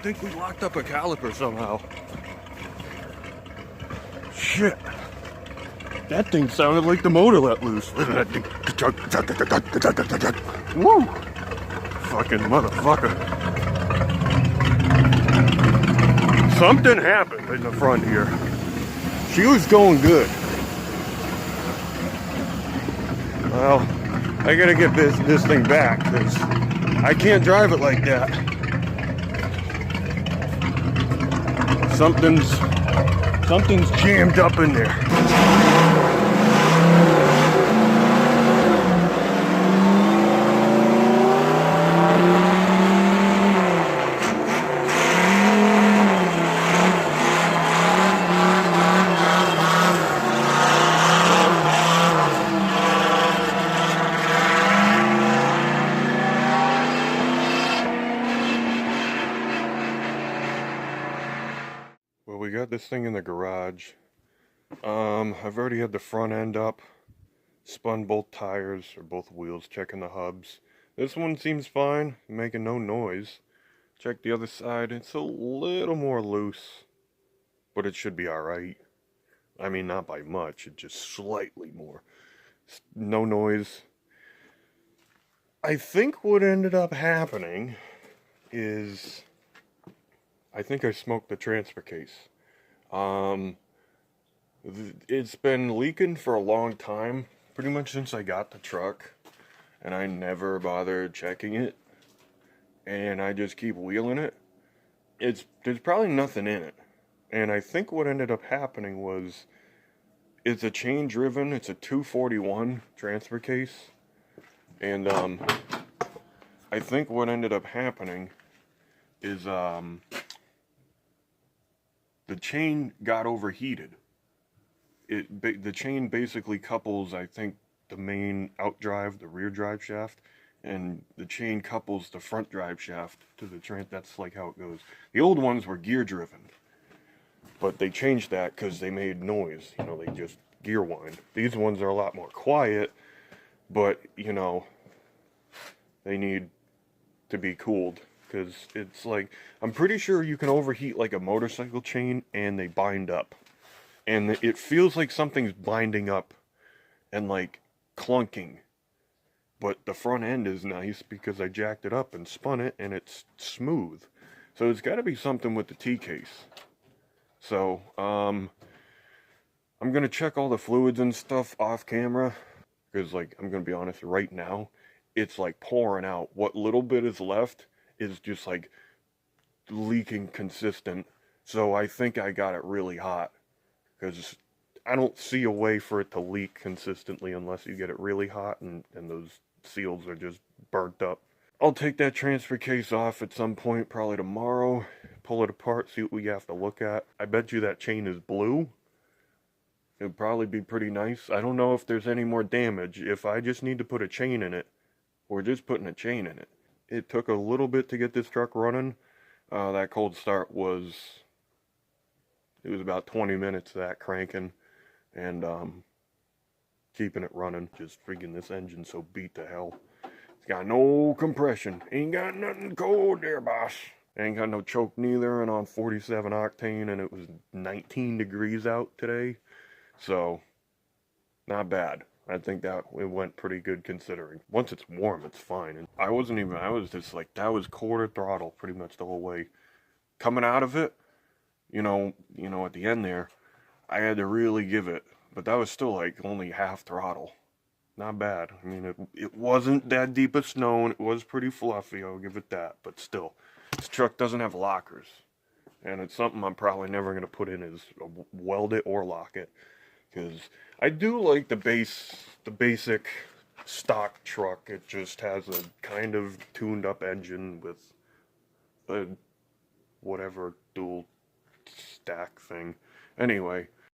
think we locked up a caliper somehow. Shit. That thing sounded like the motor let loose. Listen to that thing. Woo! Fucking motherfucker. Something happened in the front here. She was going good. Well, I gotta get this thing back because I can't drive it like that. Something's jammed up in there. Well, we got this thing in the garage. I've already had the front end up, spun both tires, or both wheels, checking the hubs. This one seems fine, making no noise. Check the other side, it's a little more loose, but it should be alright. I mean, not by much, it's just slightly more. No noise. I think what ended up happening is, I think I smoked the transfer case. It's been leaking for a long time, pretty much since I got the truck, and I never bothered checking it, and I just keep wheeling it. There's probably nothing in it, and I think what ended up happening was, it's a chain driven, it's a 241 transfer case, and I think what ended up happening is the chain got overheated. The chain basically couples, I think, the main outdrive, the rear drive shaft, and the chain couples the front drive shaft to the train. That's like how it goes. The old ones were gear driven, but they changed that because they made noise. You know, they just gear wind. These ones are a lot more quiet, but, you know, they need to be cooled. Because it's like, I'm pretty sure you can overheat like a motorcycle chain and they bind up. And it feels like something's binding up and like clunking. But the front end is nice because I jacked it up and spun it and it's smooth. So it's got to be something with the T-case. So, I'm going to check all the fluids and stuff off camera. Because, like, I'm going to be honest, right now, it's like pouring out. What little bit is left is just like leaking consistent. So I think I got it really hot. Because I don't see a way for it to leak consistently unless you get it really hot and those seals are just burnt up. I'll take that transfer case off at some point, probably tomorrow. Pull it apart, see what we have to look at. I bet you that chain is blue. It would probably be pretty nice. I don't know if there's any more damage. If I just need to put a chain in it, we're just putting a chain in it. It took a little bit to get this truck running. That cold start was... It was about 20 minutes of that cranking and keeping it running. Just freaking this engine so beat to hell. It's got no compression. Ain't got nothing cold there, boss. Ain't got no choke neither, and on 47 octane, and it was 19 degrees out today. So, not bad. I think that it went pretty good considering. Once it's warm, it's fine. And I was just like, that was quarter throttle pretty much the whole way. Coming out of it, you know, at the end there, I had to really give it, but that was still like only half throttle. Not bad. I mean, it wasn't that deep of snow, and it was pretty fluffy, I'll give it that, but still. This truck doesn't have lockers, and it's something I'm probably never going to put in is weld it or lock it, because I do like the basic stock truck. It just has a kind of tuned up engine with a whatever dual stack thing. Anyway,